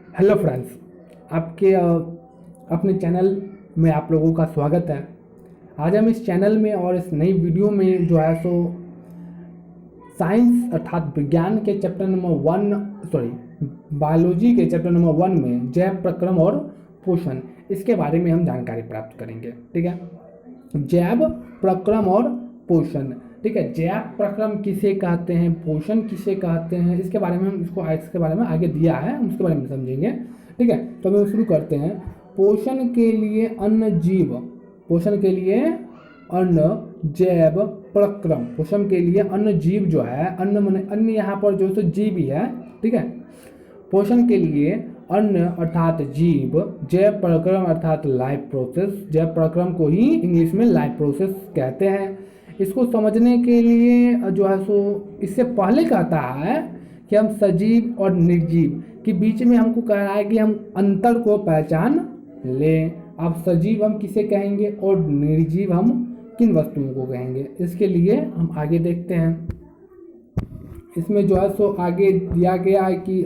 Hello friends, आपके अपने channel में आप लोगों का स्वागत है। आज हम इस चैनल में और इस नई वीडियो में जो है सो साइंस अर्थात विज्ञान के चैप्टर नंबर बायोलॉजी के चैप्टर नंबर 1 में जैव प्रक्रम और पोषण, इसके बारे में हम जानकारी प्राप्त करेंगे। ठीक है, जैव प्रक्रम और पोषण। ठीक है, जैव प्रक्रम किसे कहते हैं, पोषण किसे कहते हैं, इसके बारे में हम इसके बारे में आगे दिया है, हम उसके बारे में समझेंगे। ठीक है, तो हम शुरू करते हैं। पोषण के लिए अन्न जीव, पोषण के लिए अन्न जैव प्रक्रम, पोषण के लिए अन्न जीव जो है, अन्न माने अन्न यहाँ पर जो है जीव ही है। ठीक है, पोषण के लिए अन्न अर्थात जीव, जैव प्रक्रम अर्थात लाइफ प्रोसेस, जैव प्रक्रम को ही इंग्लिश में लाइफ प्रोसेस कहते हैं। इसको समझने के लिए जो है सो इससे पहले कहता है कि हम सजीव और निर्जीव के बीच में हमको कह रहा है कि हम अंतर को पहचान लें। अब सजीव हम किसे कहेंगे और निर्जीव हम किन वस्तुओं को कहेंगे, इसके लिए हम आगे देखते हैं। इसमें जो है सो आगे दिया गया है कि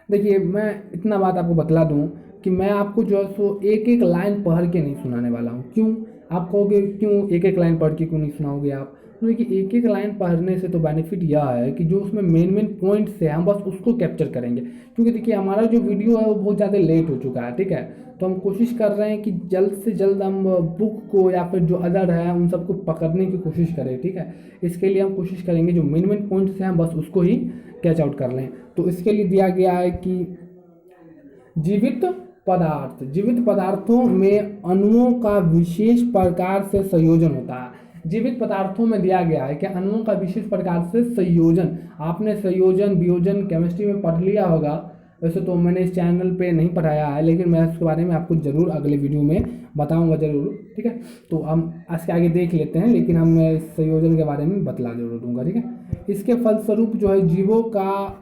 देखिए, मैं इतना बात आपको बतला दूं कि मैं आपको जो है सो एक एक लाइन पढ़ के नहीं सुनाने वाला हूँ। क्यों, आप कहोगे क्यों एक एक लाइन पढ़ के क्यों नहीं सुनाओगे आप? तो देखिए, एक एक लाइन पढ़ने से तो बेनिफिट यह है कि जो उसमें मेन मेन पॉइंट्स है हम बस उसको कैप्चर करेंगे। क्योंकि देखिए, हमारा जो वीडियो है वो बहुत ज़्यादा लेट हो चुका है। ठीक है, तो हम कोशिश कर रहे हैं कि जल्द से जल्द हम बुक को या फिर जो अदर है उन सबको पकड़ने की कोशिश करें। ठीक है, इसके लिए हम कोशिश करेंगे जो मेन मेन पॉइंट्स हैं हम बस उसको ही कैच आउट कर लें। तो इसके लिए दिया गया है कि जीवित पदार्थ, जीवित पदार्थों में अणुओं का विशेष प्रकार से संयोजन होता है। जीवित पदार्थों में दिया गया है कि अणुओं का विशेष प्रकार से संयोजन, आपने संयोजन वियोजन केमिस्ट्री में पढ़ लिया होगा। वैसे तो मैंने इस चैनल पे नहीं पढ़ाया है, लेकिन मैं इसके बारे में आपको ज़रूर अगले वीडियो में बताऊंगा ज़रूर। ठीक है, तो हम इसके आगे देख लेते हैं, लेकिन हम मैं इस संयोजन के बारे में बतला जरूर दूंगा। ठीक है, इसके फलस्वरूप जो है जीवों का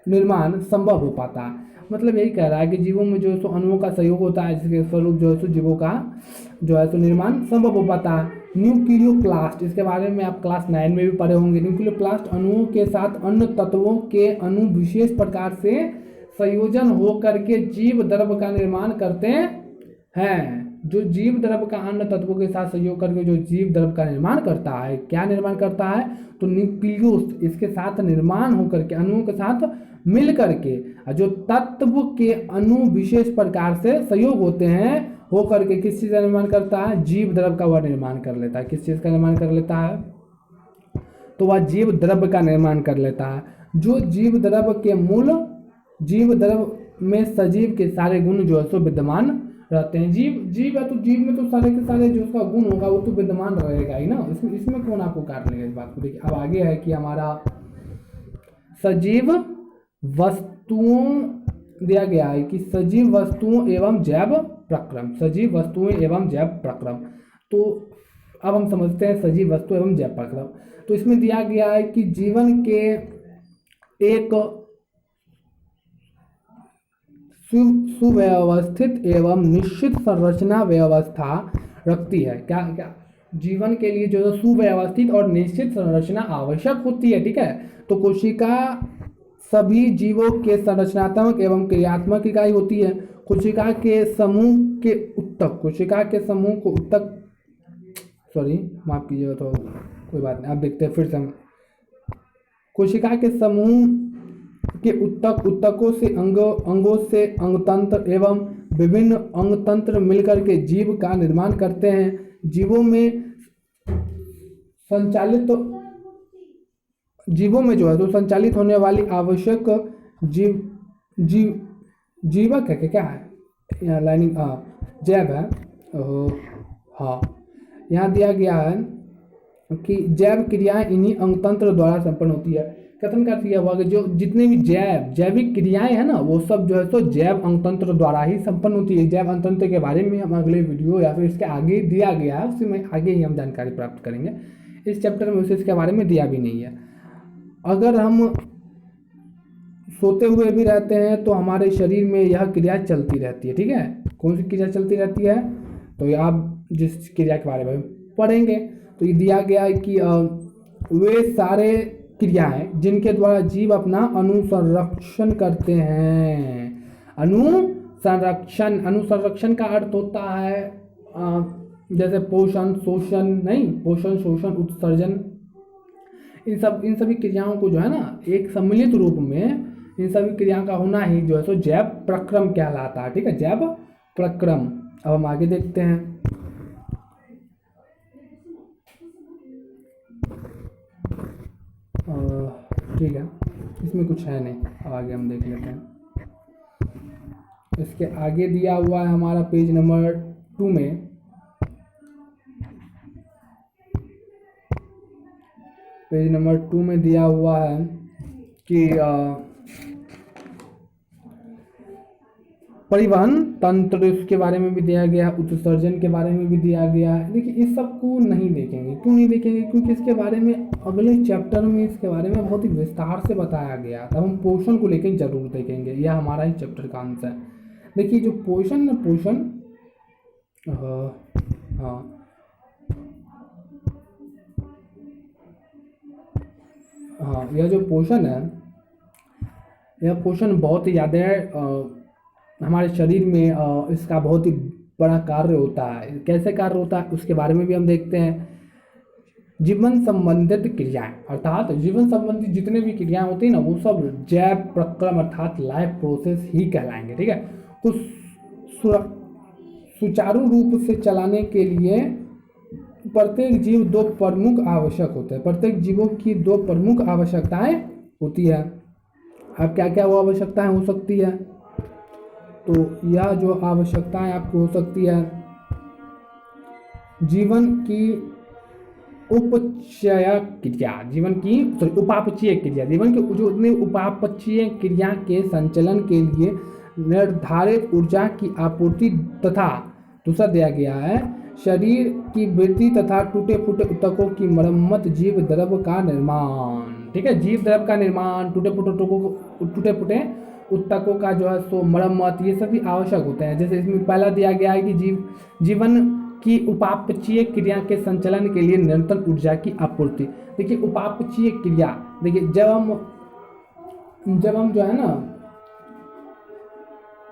निर्माण संभव हो पाता है। मतलब यही कह रहा है कि जीवों में जो है सो अणुओं का सहयोग होता है, जिसके स्वरूप जो है सो जीवों का जो है सो निर्माण संभव हो पाता है। न्यूक्लियोप्लास्ट, इसके बारे में आप क्लास 9 में भी पढ़े होंगे। न्यूक्लियोप्लास्ट अणुओं के साथ अन्य तत्वों के अणु विशेष प्रकार से संयोजन होकर के जीव द्रव्य का निर्माण करते हैं। जो जीव द्रव्य का अन्य तत्वों के साथ सहयोग करके जो जीव द्रव्य का निर्माण करता है, क्या निर्माण करता है? तो न्यूक्लियस, इसके साथ निर्माण होकर के अणुओं के साथ मिल करके जो तत्व के अणु विशेष प्रकार से सहयोग होते हैं होकर के किस चीज का निर्माण करता है? जीव द्रव्य का वह निर्माण कर लेता है। किस चीज का निर्माण कर लेता है? तो वह जीव द्रव्य का निर्माण कर लेता है। जो जीव द्रव्य के मूल, जीव द्रव्य में सजीव के सारे गुण जो है सो विद्यमान रहते हैं। जीव है तो जीव में तो सारे के सारे जो उसका गुण होगा वो तो विद्यमान रहेगा ही ना। इसमें कौन आपको काट लेगा इस बात को? देखिए, अब आगे है कि हमारा सजीव वस्तुओं दिया गया है कि सजीव वस्तुओं एवं जैव प्रक्रम, सजीव वस्तुएं एवं जैव प्रक्रम। तो अब हम समझते हैं सजीव वस्तु एवं जैव प्रक्रम। तो इसमें दिया गया है कि जीवन के एक सुव्यवस्थित एवं निश्चित संरचना व्यवस्था रखती है। क्या क्या जीवन के लिए जो है सुव्यवस्थित और निश्चित संरचना आवश्यक होती है। ठीक है, तो कोशिका सभी जीवों के संरचनात्मक एवं क्रियात्मक इकाई होती है। कोशिका के समूह के उत्तक, कोशिका के समूह को उत्तक, सॉरी माफ कीजिएगा, तो कोई बात नहीं, आप देखते हैं फिर से। कोशिका के समूह के उत्तक, उत्तकों से अंगों से अंगतंत्र एवं विभिन्न अंगतंत्र मिलकर के जीव का निर्माण करते हैं। जीवों में संचालित जीवों में जो है तो संचालित होने वाली आवश्यक जीवक है क्या है यहाँ लाइनिंग, जैव है। हाँ, यहाँ दिया गया है कि जैव क्रियाएं इन्हीं अंगतंत्र द्वारा संपन्न होती है। कथन का दिया हुआ कि जो जितने भी जैविक क्रियाएं हैं ना वो सब जो है तो जैव अंगतंत्र द्वारा ही संपन्न होती है। जैव अंगतंत्र के बारे में हम अगले वीडियो या फिर इसके आगे दिया गया है, उसमें आगे ही हम जानकारी प्राप्त करेंगे। इस चैप्टर में उसे इसके बारे में दिया भी नहीं है। अगर हम सोते हुए भी रहते हैं तो हमारे शरीर में यह क्रिया चलती रहती है। ठीक है, कौन सी क्रिया चलती रहती है? तो ये आप जिस क्रिया के बारे में पढ़ेंगे तो ये दिया गया है कि वे सारे क्रियाएं जिनके द्वारा जीव अपना अनुसंरक्षण करते हैं। अनुसंरक्षण का अर्थ होता है जैसे पोषण, शोषण, नहीं, पोषण, शोषण, उत्सर्जन, इन सभी क्रियाओं को जो है ना एक सम्मिलित रूप में इन सभी क्रियाओं का होना ही जो है सो जैव प्रक्रम कहलाता है। ठीक है, जैव प्रक्रम। अब हम आगे देखते हैं। ठीक है, इसमें कुछ है नहीं, अब आगे हम देख लेते हैं। इसके आगे दिया हुआ है हमारा पेज नंबर 2 में, पेज नंबर 2 में दिया हुआ है कि परिवहन तंत्र, इसके बारे में भी दिया गया, उत्सर्जन के बारे में भी दिया गया है। देखिए इस सब को नहीं देखेंगे, क्यों नहीं देखेंगे, क्योंकि इसके बारे में अगले चैप्टर में इसके बारे में बहुत ही विस्तार से बताया गया। तब हम पोषण को लेकर जरूर देखेंगे, यह हमारा ही चैप्टर का अंश है। देखिए जो पोषण, यह जो पोषण है, यह पोषण बहुत ही ज़्यादा हमारे शरीर में इसका बहुत ही बड़ा कार्य होता है। कैसे कार्य होता है उसके बारे में भी हम देखते हैं। जीवन संबंधित क्रियाएं, अर्थात जीवन संबंधी जितने भी क्रियाएं होती हैं ना, वो सब जैव प्रक्रम अर्थात लाइफ प्रोसेस ही कहलाएंगे। ठीक है, तो सुचारू रूप से चलाने के लिए प्रत्येक जीव 2 प्रमुख आवश्यक होते हैं। प्रत्येक जीवों की 2 प्रमुख आवश्यकताएं होती है। अब क्या क्या वो आवश्यकताएं हो सकती है, तो यह जो आवश्यकताएं आपको हो सकती है, जीवन की उपचय क्रिया, उपापचयी क्रिया, जीवन की जो उपापचयी क्रिया के संचालन के लिए निर्धारित ऊर्जा की आपूर्ति, तथा दूसरा दिया गया है शरीर की वृद्धि तथा टूटे फूटे ऊतकों की मरम्मत, जीव द्रव का निर्माण। ठीक है, जीव द्रव का निर्माण, टूटे फूटे ऊतकों का जो है सो मरम्मत, ये सभी आवश्यक होते हैं। जैसे इसमें पहला दिया गया है कि जीवन की उपापचयी क्रिया के संचालन के लिए निरंतर ऊर्जा की आपूर्ति। देखिए उपापचयी क्रिया, देखिए जब हम जो है ना,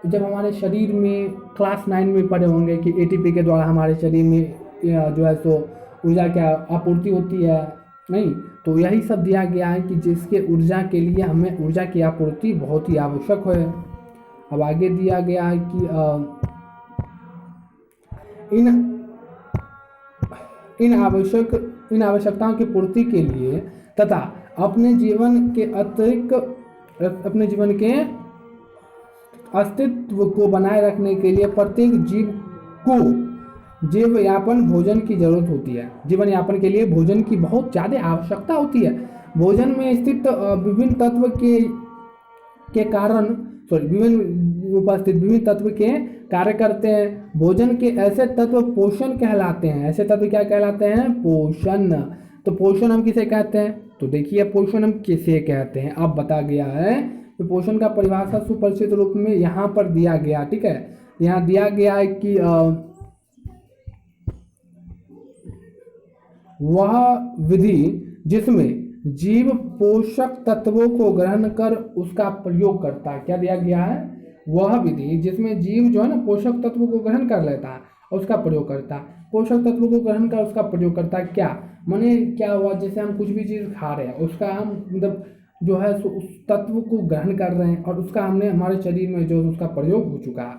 जब हमारे शरीर में क्लास 9 में पढ़े होंगे कि एटीपी के द्वारा हमारे शरीर में जो है सो ऊर्जा की आपूर्ति होती है, नहीं, तो यही सब दिया गया है कि जिसके ऊर्जा के लिए हमें ऊर्जा की आपूर्ति बहुत ही आवश्यक है। अब आगे दिया गया है कि इन आवश्यकताओं की पूर्ति के लिए तथा अपने जीवन के अस्तित्व को बनाए रखने के लिए प्रत्येक जीव को जीवयापन भोजन की जरूरत होती है। जीवन यापन के लिए भोजन की बहुत ज़्यादा आवश्यकता होती है। भोजन में स्थित विभिन्न तत्व के कारण विभिन्न तत्व के कार्य करते हैं। भोजन के ऐसे तत्व पोषण कहलाते हैं। ऐसे तत्व क्या कहलाते हैं? पोषण। तो पोषण हम किसे कहते हैं? तो देखिए पोषण हम किसे कहते हैं अब बता गया है। तो पोषण का परिभाषा सुपरिचित रूप में यहाँ पर दिया गया, ठीक है। यहाँ दिया गया है कि वह विधि जिसमें जीव पोषक तत्वों को ग्रहण कर उसका प्रयोग करता है। क्या दिया गया है? वह विधि जिसमें जीव जो है ना पोषक तत्वों को ग्रहण कर लेता है और उसका प्रयोग करता है। पोषक तत्वों को ग्रहण कर उसका प्रयोग करता है। क्या माने क्या हुआ? जैसे हम कुछ भी चीज़ खा रहे हैं उसका हम मतलब जो है उस तत्व को ग्रहण कर रहे हैं और उसका हमने हमारे शरीर में जो उसका प्रयोग हो चुका है,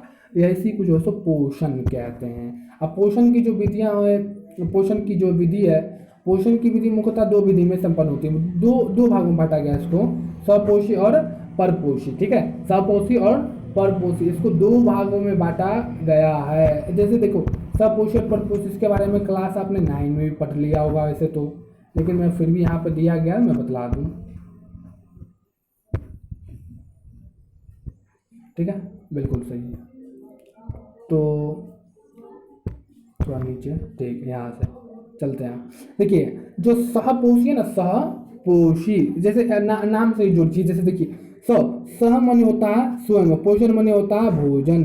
इसी को जो है सो पोषण कहते हैं। अब पोषण की जो विधियाँ है, पोषण की जो विधि है, पोषण की विधि मुख्यतः दो विधि में संपन्न होती है। दो भागों में बांटा गया इसको, सपोषी और परपोषी, ठीक है। सपोषी और परपोषी, इसको दो भागों में बांटा गया है। जैसे देखो सपोषी और परपोषी, इसके बारे में क्लास आपने 9 में भी पढ़ लिया होगा वैसे तो, लेकिन मैं फिर भी यहाँ पर दिया गया मैं बतला दूँ, ठीक है, बिल्कुल सही है। तो थोड़ा नीचे, ठीक, यहाँ से चलते हैं। देखिए जो सहपोषी है ना, सहपोषी जैसे नाम से ही जोड़िए। जैसे देखिए सह माने होता है स्वयं, पोषण माने होता है भोजन।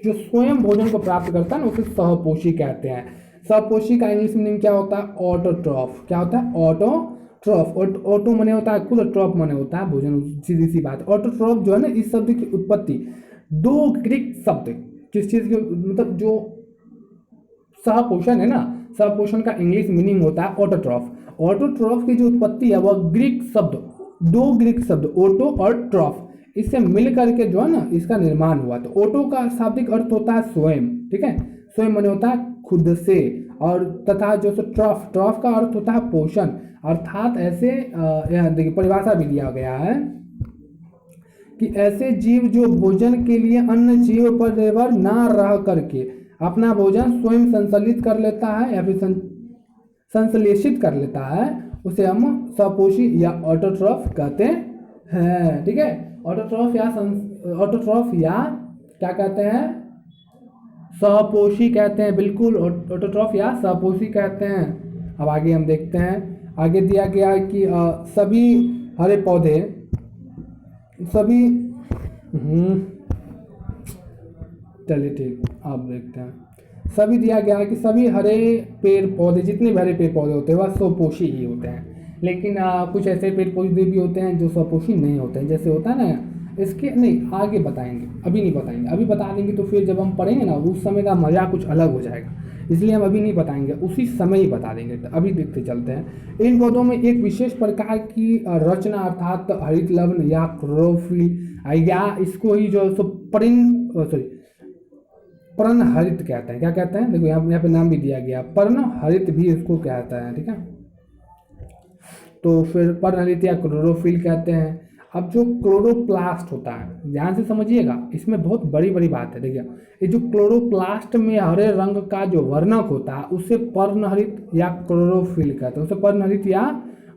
जो स्वयं भोजन को प्राप्त करता है ना उसे सहपोषी कहते हैं। सहपोषी का इंग्लिश मीनिंग क्या होता है? ऑटोट्रॉफ। क्या होता है? ट्रॉफ, ऑटो मने होता है खुद, ट्रॉफ मने होता है भोजन, सीधी सी बात। ऑटोट्रॉफ जो है ना, इस शब्द की उत्पत्ति दो ग्रीक शब्द, किस चीज़ की, मतलब जो सहपोषण है ना, सहपोषण का इंग्लिश मीनिंग होता है ऑटोट्रॉफ। ऑटोट्रॉफ की जो उत्पत्ति है वह ग्रीक शब्द, दो ग्रीक शब्द ऑटो और ट्रॉफ, इससे मिल करके जो है ना इसका निर्माण हुआ। तो ऑटो का शाब्दिक अर्थ होता है स्वयं, ठीक है, स्वयं माने होता है खुद से, और तथा जो ट्रॉफ, ट्रॉफ का अर्थ होता है पोषण, अर्थात ऐसे यहाँ देखिए परिभाषा भी दिया गया है कि ऐसे जीव जो भोजन के लिए अन्य जीव पर निर्भर ना रह करके अपना भोजन स्वयं संश्लेषित कर लेता है या फिर संश्लेषित कर लेता है, उसे हम सपोषी या ऑटोट्रॉफ कहते हैं, ठीक है। ऑटोट्रॉफ या क्या कहते हैं, सपोषी कहते हैं, बिल्कुल ऑटोट्रॉफ या सपोषी कहते हैं। अब आगे हम देखते हैं, आगे दिया गया है कि सभी हरे पौधे, सभी चलिए ठीक, अब देखते हैं, सभी दिया गया है कि सभी हरे पेड़ पौधे, जितने भी हरे पेड़ पौधे होते हैं वह स्वपोषी ही होते हैं, लेकिन कुछ ऐसे पेड़ पौधे भी होते हैं जो स्वपोषी नहीं होते हैं, जैसे होता है ना, इसके नहीं आगे बताएंगे, अभी नहीं बताएंगे, अभी बता देंगे तो फिर जब हम पढ़ेंगे ना उस समय का मजा कुछ अलग हो जाएगा, इसलिए हम अभी नहीं बताएंगे, उसी समय ही बता देंगे। तो अभी देखते चलते हैं। इन पौधों में एक विशेष प्रकार की रचना अर्थात हरित लवण या क्लोरोफिल या इसको ही जो सो पर्णहरित कहते हैं। क्या कहते हैं, देखो यहाँ पे नाम भी दिया गया, पर्णहरित भी इसको कहता है, ठीक है। तो फिर पर्णहरित या क्लोरोफिल कहते हैं। अब जो क्लोरोप्लास्ट होता है, ध्यान से समझिएगा, इसमें बहुत बड़ी बड़ी बात है। देखिए ये जो क्लोरोप्लास्ट में हरे रंग का जो वर्णक होता है उसे पर्णहरित या क्लोरोफिल कहते हैं, उसे पर्णहरित या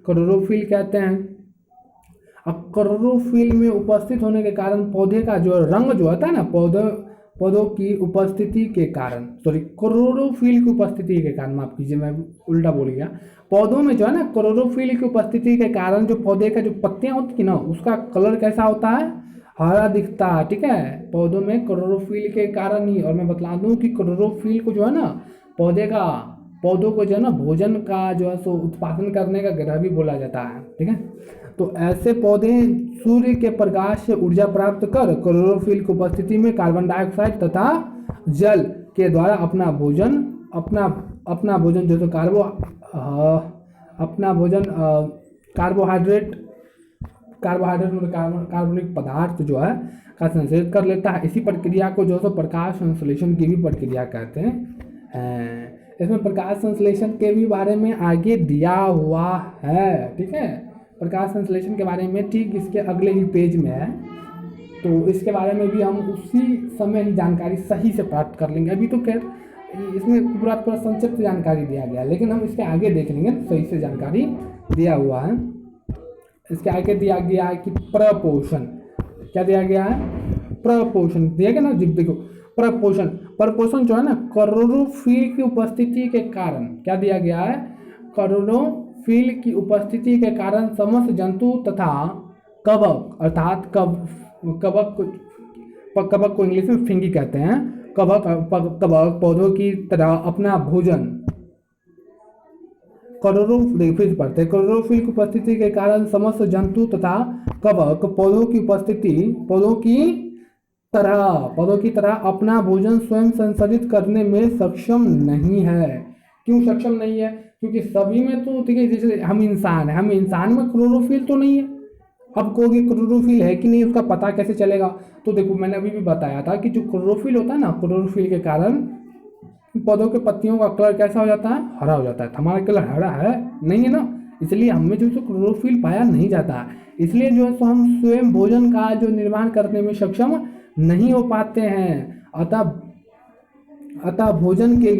क्लोरोफिल कहते हैं। अब क्लोरोफिल में उपस्थित होने के कारण पौधे का जो रंग जो होता है ना, पौधों की उपस्थिति के कारण, सॉरी क्लोरोफिल की उपस्थिति के कारण, माफ कीजिए मैं उल्टा बोल गया, पौधों में जो है ना क्लोरोफिल की उपस्थिति के कारण जो पौधे का जो पत्तियां होती है ना उसका कलर कैसा होता है, हरा दिखता है, ठीक है, पौधों में क्लोरोफिल के कारण ही। और मैं बता दूं कि क्लोरोफिल को जो है ना पौधों को जो है ना भोजन का जो है सो उत्पादन करने का ग्रह भी बोला जाता है, ठीक है। तो ऐसे पौधे सूर्य के प्रकाश से ऊर्जा प्राप्त कर क्लोरोफिल की उपस्थिति में कार्बन डाइऑक्साइड तथा जल के द्वारा अपना भोजन जो तो कार्बनिक पदार्थ जो है का संश्लेषण कर लेता है। इसी प्रक्रिया को जो सो प्रकाश संश्लेषण की भी प्रक्रिया कहते हैं। इसमें प्रकाश संश्लेषण के भी बारे में आगे दिया हुआ है, ठीक है, प्रकाश संश्लेषण के बारे में ठीक इसके अगले ही पेज में है, तो इसके बारे में भी हम उसी समय ही जानकारी सही से प्राप्त कर लेंगे। अभी तो खैर इसमें पूरा संक्षिप्त जानकारी दिया गया है, लेकिन हम इसके आगे देख लेंगे सही से जानकारी दिया हुआ है। इसके आगे दिया गया है कि प्रपोषण, क्या दिया गया है, प्रपोषण दिया गया ना जी, देखो प्रपोषण जो है ना क्लोरोफिल की उपस्थिति के कारण, क्या दिया गया है, क्लोरोफिल की उपस्थिति के कारण समस्त जंतु तथा कवक, अर्थात कवक को इंग्लिश में फिंगी कहते हैं, कवक पौधों की तरह अपना भोजन क्लोरोफिल की उपस्थिति के कारण समस्त जंतु तथा कवक पौधों की तरह अपना भोजन स्वयं संसाधित करने में सक्षम नहीं है। क्यों सक्षम नहीं है, क्योंकि सभी में तो ठीक है, जैसे हम इंसान में क्लोरोफिल तो नहीं है। अब कोई क्लोरोफिल है कि नहीं उसका पता कैसे चलेगा, तो देखो मैंने अभी भी बताया था कि जो क्लोरोफिल होता है ना, क्लोरोफिल के कारण पौधों के पत्तियों का कलर कैसा हो जाता है, हरा हो जाता है। हमारा कलर हरा है नहीं है ना, इसलिए हमें जो क्लोरोफिल पाया नहीं जाता है, इसलिए जो है हम स्वयं भोजन का जो निर्माण करने में सक्षम नहीं हो पाते हैं। अतः भोजन के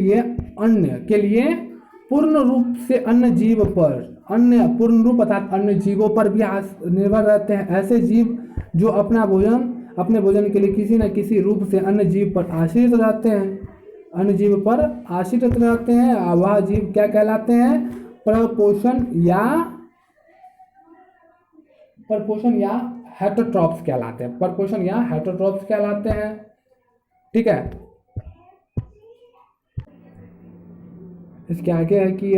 लिए पूर्ण रूप से अन्य जीवों पर भी निर्भर रहते हैं। ऐसे जीव जो अपने भोजन के लिए किसी न किसी रूप से अन्य जीव पर आश्रित रहते हैं, वह जीव क्या कहलाते हैं, प्रपोषण या हेटरोट्रॉप्स कहलाते हैं, ठीक है। इसके आगे है कि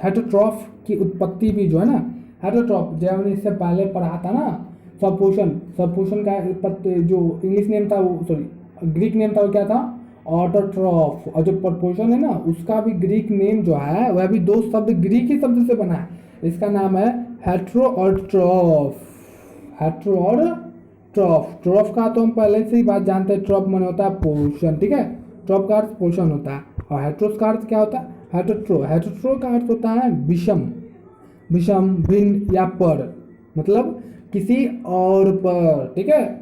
हेटरोट्रॉफ की उत्पत्ति भी जो है ना, हेटरोट्रॉफ जो हमने इससे पहले पढ़ा था ना, सपोषण, सपोषण का उत्पत्ति जो इंग्लिश नेम था वो, सॉरी ग्रीक नेम था वो क्या था, ऑटोट्रॉफ। और जो प्रपोषण है ना उसका भी ग्रीक नेम जो है वह भी दो शब्द ग्रीक ही शब्द से बना है। इसका नाम है हेट्रो और ट्रॉफ, हेट्रो और ट्रॉफ। ट्रॉफ का तो हम पहले से ही बात जानते हैं, ट्रॉफ माने होता है पोषण, ठीक है, ट्रॉफ का अर्थ पोषण होता है। और हेट्रोस का अर्थ क्या होता है, हेटरोट्रो, हेटरोट्रो का अर्थ होता है विषम, विषम, भिन्न या पर, मतलब किसी और पर, ठीक है।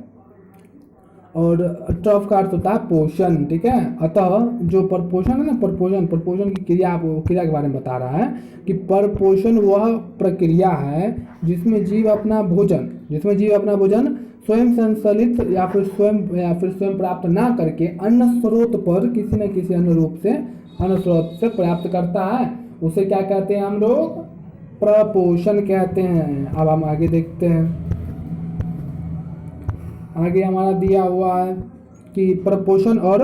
और ट्रफ का अर्थ होता है पोषण, ठीक है। अतः जो परपोषण है ना, परपोषण, परपोषण की क्रिया, क्रिया के बारे में बता रहा है कि परपोषण वह प्रक्रिया है जिसमें जीव अपना भोजन, जिसमें जीव अपना भोजन स्वयं संचालित या फिर स्वयं प्राप्त ना करके अन्य स्रोत पर किसी न किसी अन्य रूप से, अन्य स्रोत से प्राप्त करता है, उसे क्या कहते हैं हम लोग, प्रपोषण कहते हैं। अब हम आगे देखते हैं, आगे हमारा दिया हुआ है कि प्रपोषण और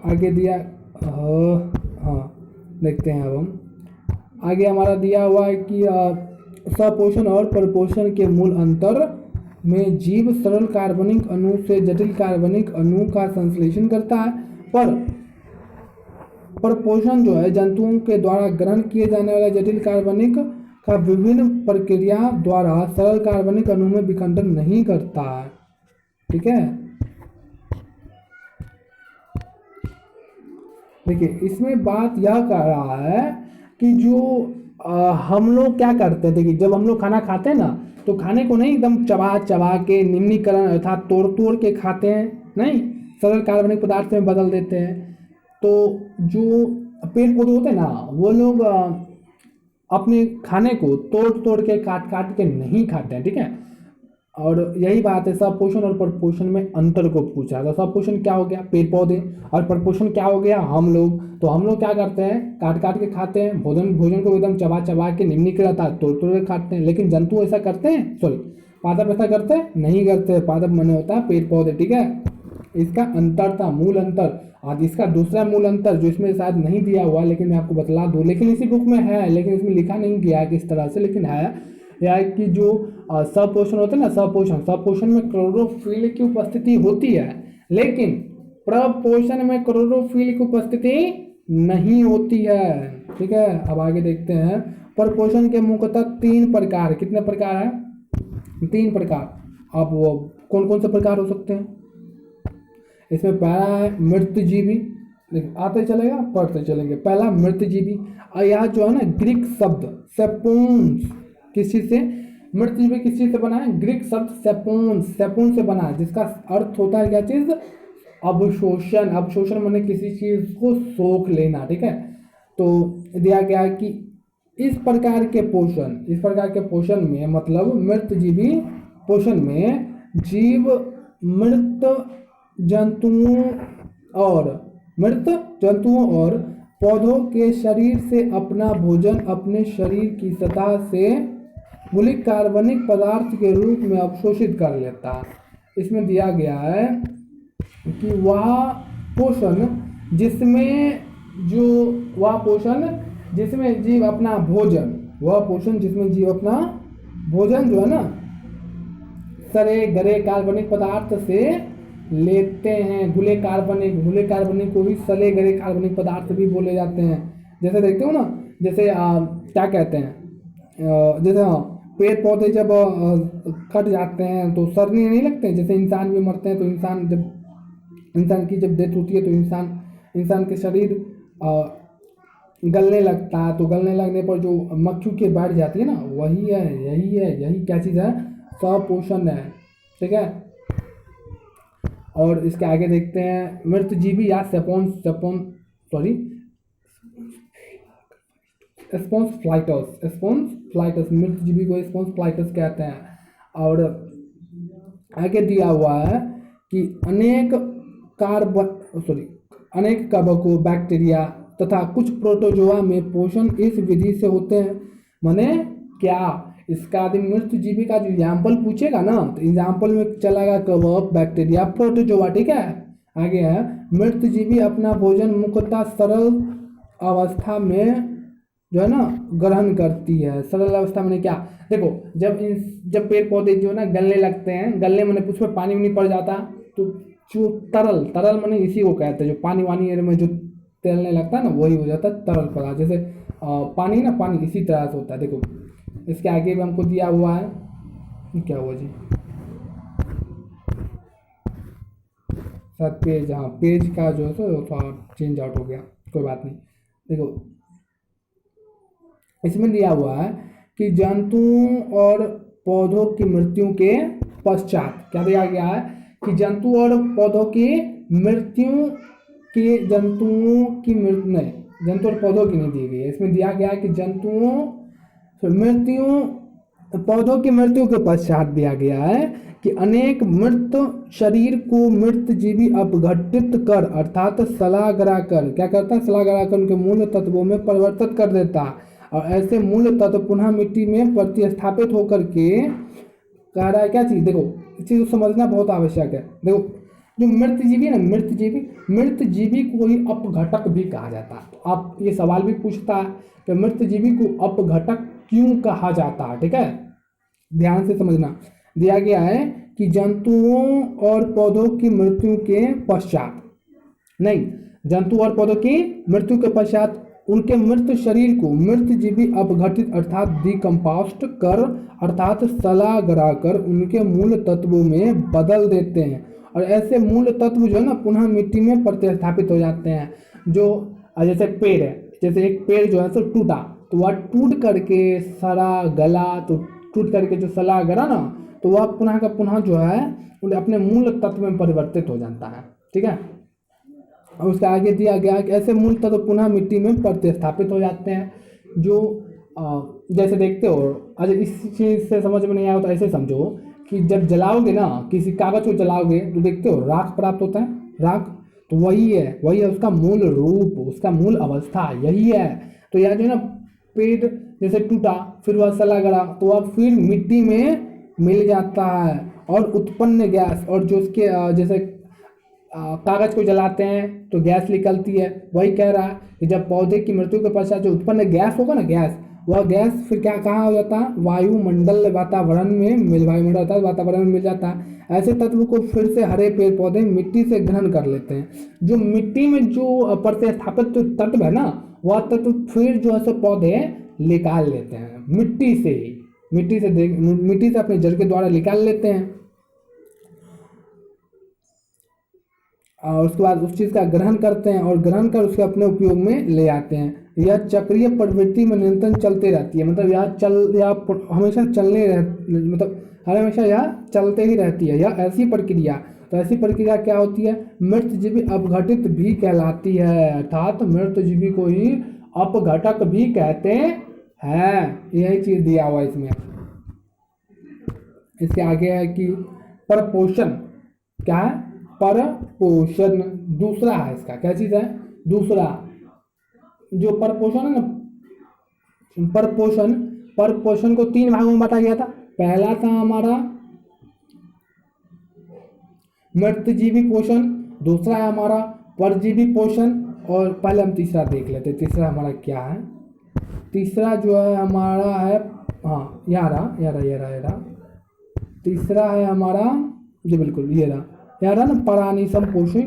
आगे दिया, हाँ देखते हैं अब हम आगे हमारा दिया हुआ है कि सपोषण और प्रपोषण के मूल अंतर में जीव सरल कार्बनिक अणु से जटिल कार्बनिक अणु का संश्लेषण करता है, पर प्रपोषण जो है जंतुओं के द्वारा ग्रहण किए जाने वाले जटिल कार्बनिक का विभिन्न प्रक्रिया द्वारा सरल कार्बनिक अणु में विखंडन नहीं करता है, ठीक है। देखिए इसमें बात यह कर रहा है कि जो हम लोग क्या करते हैं, देखिए जब हम लोग खाना खाते हैं ना तो खाने को नहीं एकदम चबा चबा के निम्नीकरण अर्थात तोड़ तोड़ के खाते हैं, नहीं, सरल कार्बनिक पदार्थ में बदल देते हैं। तो जो पेड़ पौधे होते हैं ना वो लोग अपने खाने को तोड़ तोड़ के काट काट के नहीं खाते हैं, ठीक है। और यही बात है सपोषण और प्रपोषण में अंतर को पूछा। तो सपोषण क्या हो गया, पेड़ पौधे, और प्रपोषण क्या हो गया, हम लोग। तो हम लोग क्या करते हैं, काट काट के खाते हैं, भोजन को एकदम चबा चबा के निम्नीकृत तोड़ तोड़ के खाते हैं। लेकिन जंतु ऐसा करते हैं, सॉरी पादप ऐसा करते हैं, नहीं करते। पादप माने होता है पेड़ पौधे, ठीक है। इसका अंतर था, मूल अंतर। आज इसका दूसरा मूल अंतर जो इसमें शायद नहीं दिया हुआ लेकिन मैं आपको बतला दूं, लेकिन इसी बुक में है, लेकिन इसमें लिखा नहीं गया किस तरह से, लेकिन है यह है कि जो सपोषण होता है ना, सपोषण में क्लोरोफिल की उपस्थिति होती है, लेकिन प्रपोषण में क्लोरोफिल की उपस्थिति नहीं होती है, ठीक है। अब आगे देखते हैं, प्रपोषण के मुख्यतः 3 प्रकार, कितने प्रकार है, 3 प्रकार। अब वो कौन कौन से प्रकार हो सकते हैं, इसमें पहला है मृतजीवी, आते चलेगा पढ़ते चलेंगे। पहला मृतजीवी, और यहाँ जो है ना ग्रीक शब्द सेपोन्स, किस चीज से, मृतजीवी किस चीज से बना है, ग्रीक शब्द सेपोन्स, सेपोन से बना है, जिसका अर्थ होता है क्या चीज, अवशोषण। अवशोषण माने किसी चीज को सोख लेना, ठीक है। तो दिया गया है कि इस प्रकार के पोषण में, मतलब मृतजीवी पोषण में जीव मृत जंतुओं और पौधों के शरीर से अपना भोजन अपने शरीर की सतह से मौलिक कार्बनिक पदार्थ के रूप में अवशोषित कर लेता है। इसमें दिया गया है कि वह पोषण जिसमें जीव अपना भोजन, वह पोषण जिसमें जीव अपना भोजन जो है ना सड़े गले कार्बनिक पदार्थ से लेते हैं। घुले कार्बनिक को भी सड़े गले कार्बनिक पदार्थ भी बोले जाते हैं। जैसे देखते हो ना, जैसे क्या कहते हैं, जैसे पेड़ पौधे जब कट जाते हैं तो सड़ने नहीं लगते हैं, जैसे इंसान भी मरते हैं तो इंसान की जब डेथ होती है तो इंसान के शरीर गलने लगता है। तो गलने लगने पर जो मक्खी के बैठ जाती है ना, यही क्या चीज़ है, सपोषण है, ठीक है। और इसके आगे देखते हैं मृतजीवी या स्पॉन्ज फ्लाइटस, मृतजीवी को स्पॉन्ज फ्लाइटस कहते हैं। और आगे दिया हुआ है कि अनेक कवकों, बैक्टीरिया तथा कुछ प्रोटोजोआ में पोषण इस विधि से होते हैं। माने क्या, इसका आदि मृतजीवी का जो एग्जाम्पल पूछेगा ना तो एग्जाम्पल में चलेगा कवक, बैक्टीरिया, प्रोटोजोआ, ठीक है। आगे है मृत जीवी अपना भोजन मुख्यतः सरल अवस्था में जो है ना ग्रहण करती है। सरल अवस्था में क्या, देखो जब पेड़ पौधे जो है ना गलने लगते हैं, गलने मैंने उसमें पानी भी नहीं पड़ जाता, तो जो तरल तरल मैंने इसी को कहते हैं, जो पानी वानी में जो तैरने लगता है ना वही हो जाता है तरल पदार्थ। जैसे पानी ना, पानी इसी तरह से होता है। देखो इसके आगे भी हमको दिया हुआ है, क्या हुआ जी, शायद पेज, हाँ पेज का जो है सो थोड़ा चेंज आउट हो गया, कोई बात नहीं। देखो इसमें दिया हुआ है कि जंतुओं और पौधों की मृत्यु के पश्चात क्या दिया गया है कि जंतु और पौधों की मृत्यु के जंतुओं की मृत्यु नहीं, जंतु और पौधों की नहीं दी गई है। इसमें दिया गया है कि जंतुओं मृत्यु पौधों की मृत्यु के पश्चात दिया गया है कि अनेक मृत शरीर को मृत जीवी अपघटित कर अर्थात सलाह कर क्या करता है, सलाह कर उनके मूल तत्वों में परिवर्तित कर देता है, और ऐसे मूल तत्व पुनः मिट्टी में प्रतिस्थापित होकर के कह रहा है क्या चीज़, देखो इस चीज़ को समझना बहुत आवश्यक है। देखो जो मृत जीवी है ना, मृत जीवी को ही अपघटक भी कहा जाता है। तो आप ये सवाल भी पूछता है कि मृत जीवी को अपघटक क्यों कहा जाता है, ठीक है, ध्यान से समझना। दिया गया है कि जंतुओं और पौधों की मृत्यु के पश्चात, नहीं, जंतु और पौधों की मृत्यु के पश्चात उनके मृत शरीर को मृत जीवी अपघटित अर्थात डिकम्पोस्ट कर अर्थात सलाह कर उनके मूल तत्वों में बदल देते हैं, और ऐसे मूल तत्व जो है ना पुनः मिट्टी में प्रतिस्थापित हो जाते हैं। जो जैसे पेड़ है, जैसे एक पेड़ जो है सो टूटा, तो वह टूट करके सड़ा गला, तो टूट करके जो सला गला ना, तो वह पुनः का पुनः जो है अपने मूल तत्व में परिवर्तित हो जाता है, ठीक है। और उसके आगे दिया गया कि ऐसे मूल तत्व पुनः मिट्टी में प्रतिस्थापित हो जाते हैं। जो जैसे देखते हो, अगर इस चीज़ से समझ में नहीं आया तो ऐसे समझो कि जब जलाओगे ना, किसी कागज को जलाओगे तो देखते हो राख प्राप्त होता है, राख, तो वही है उसका मूल रूप, उसका मूल अवस्था यही है। तो यह जो है ना पेड़ जैसे टूटा, फिर वह सला गला, तो वह फिर मिट्टी में मिल जाता है, और उत्पन्न गैस, और जो उसके जैसे कागज को जलाते हैं तो गैस निकलती है, वही कह रहा है कि जब पौधे की मृत्यु के पश्चात जो उत्पन्न गैस होगा ना, गैस, वह गैस फिर क्या कहाँ हो जाता है, वायुमंडल वातावरण में वातावरण में मिल जाता है। ऐसे तत्व को फिर से हरे पेड़ पौधे मिट्टी से ग्रहण कर लेते हैं। जो मिट्टी में जो प्रतिस्थापित तत्व है ना, वह तत्व फिर जो है सो पौधे निकाल लेते हैं मिट्टी से ही, मिट्टी से अपने जड़ के द्वारा निकाल लेते हैं, और उसके बाद उस चीज़ का ग्रहण करते हैं, और ग्रहण कर उसके अपने उपयोग में ले आते हैं। यह चक्रीय प्रवृत्ति में निरंतर चलते रहती है, मतलब यह हमेशा हमेशा यह चलते ही रहती है, यह ऐसी प्रक्रिया। तो ऐसी प्रक्रिया क्या होती है, मृत जीवी अपघटित भी कहलाती है, अर्थात मृत जीवी को ही अपघटक भी कहते हैं। यही चीज़ दिया हुआ इसमें। इसके आगे है कि परपोषण, क्या है, परपोषण दूसरा है इसका, क्या चीज़ है, दूसरा जो परपोषण है ना, परपोषण को 3 भागों में बांटा गया था। पहला था हमारा मृतजीवी पोषण, दूसरा है हमारा परजीवी पोषण, और पहले हम तीसरा देख लेते हैं। तीसरा हमारा क्या है, तीसरा जो है हमारा है, हाँ यहाँ रहा, तीसरा है हमारा जी बिल्कुल ये रहा ना, प्राणिसम पोषी,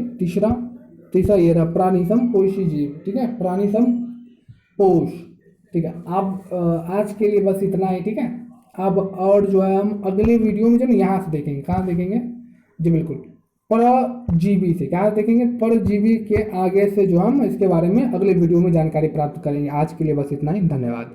तीसरा ये रहा प्राणिसम पोषी जीव, ठीक है, प्राणिसम पोष, ठीक है। अब आज के लिए बस इतना ही, ठीक है। अब और जो है हम अगले वीडियो में जो है यहाँ से देखेंगे, कहाँ देखेंगे जी बिल्कुल, परजीवी से, क्या देखेंगे, परजीवी के आगे से जो हम इसके बारे में अगले वीडियो में जानकारी प्राप्त करेंगे। आज के लिए बस इतना ही, धन्यवाद।